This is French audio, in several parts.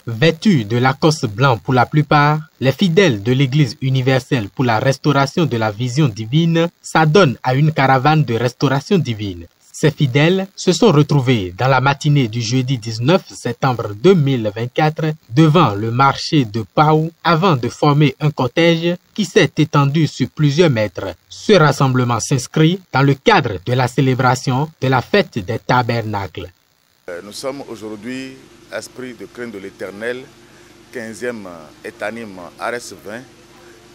Vêtus de Lacoste blanc pour la plupart, les fidèles de l'Église universelle pour la restauration de la vision divine s'adonnent à une caravane de restauration divine. Ces fidèles se sont retrouvés dans la matinée du jeudi 19 septembre 2024 devant le marché de Pau avant de former un cortège qui s'est étendu sur plusieurs mètres. Ce rassemblement s'inscrit dans le cadre de la célébration de la fête des tabernacles. Nous sommes aujourd'hui, Esprit de crainte de l'Éternel, 15e étanime Ares 20,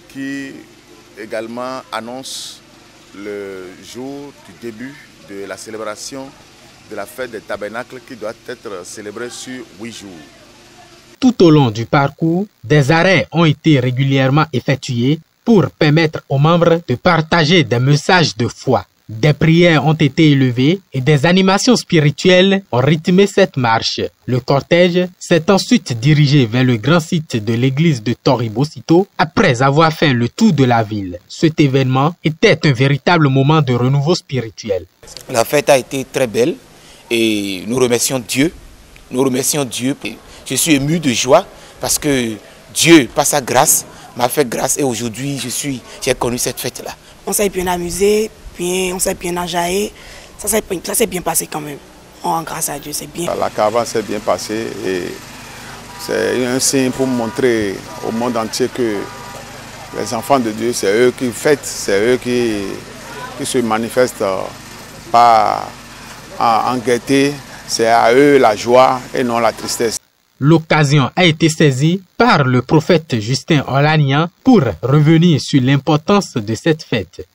qui également annonce le jour du début de la célébration de la fête des tabernacles qui doit être célébrée sur 8 jours. Tout au long du parcours, des arrêts ont été régulièrement effectués pour permettre aux membres de partager des messages de foi. Des prières ont été élevées et des animations spirituelles ont rythmé cette marche. Le cortège s'est ensuite dirigé vers le grand site de l'église de Toribocito après avoir fait le tour de la ville. Cet événement était un véritable moment de renouveau spirituel. La fête a été très belle et nous remercions Dieu. Nous remercions Dieu. Je suis ému de joie parce que Dieu, par sa grâce, m'a fait grâce et aujourd'hui j'ai connu cette fête-là. On s'est bien amusé. On s'est bien enjaillé, ça s'est bien passé quand même. On rend grâce à Dieu, c'est bien. La caravane s'est bien passée et c'est un signe pour montrer au monde entier que les enfants de Dieu, c'est eux qui fêtent, c'est eux qui se manifestent pas en gaieté, c'est à eux la joie et non la tristesse. L'occasion a été saisie par le prophète Justin Olanian pour revenir sur l'importance de cette fête.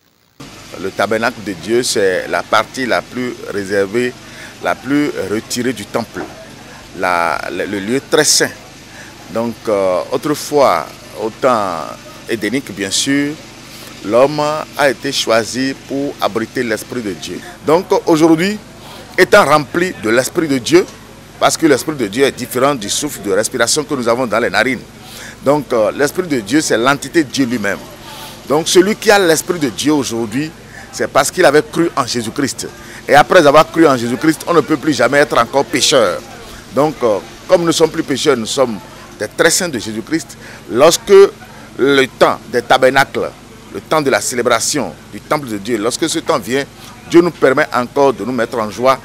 Le tabernacle de Dieu, c'est la partie la plus réservée, la plus retirée du temple, le lieu très saint. Donc autrefois, au temps édénique bien sûr, l'homme a été choisi pour abriter l'Esprit de Dieu. Donc aujourd'hui, étant rempli de l'Esprit de Dieu, parce que l'Esprit de Dieu est différent du souffle de respiration que nous avons dans les narines. Donc l'Esprit de Dieu, c'est l'entité de Dieu lui-même. Donc celui qui a l'Esprit de Dieu aujourd'hui, c'est parce qu'il avait cru en Jésus-Christ. Et après avoir cru en Jésus-Christ, on ne peut plus jamais être encore pécheur. Donc, comme nous ne sommes plus pécheurs, nous sommes des très saints de Jésus-Christ. Lorsque le temps des tabernacles, le temps de la célébration du temple de Dieu, lorsque ce temps vient, Dieu nous permet encore de nous mettre en joie,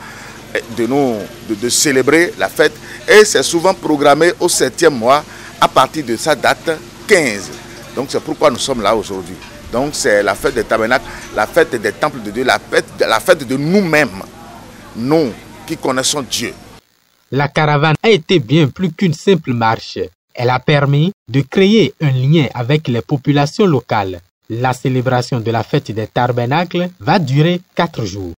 de célébrer la fête. Et c'est souvent programmé au 7e mois, à partir de sa date 15. Donc c'est pourquoi nous sommes là aujourd'hui. Donc c'est la fête des tabernacles, la fête des temples de Dieu, la fête de nous-mêmes, nous qui connaissons Dieu. La caravane a été bien plus qu'une simple marche. Elle a permis de créer un lien avec les populations locales. La célébration de la fête des tabernacles va durer 4 jours.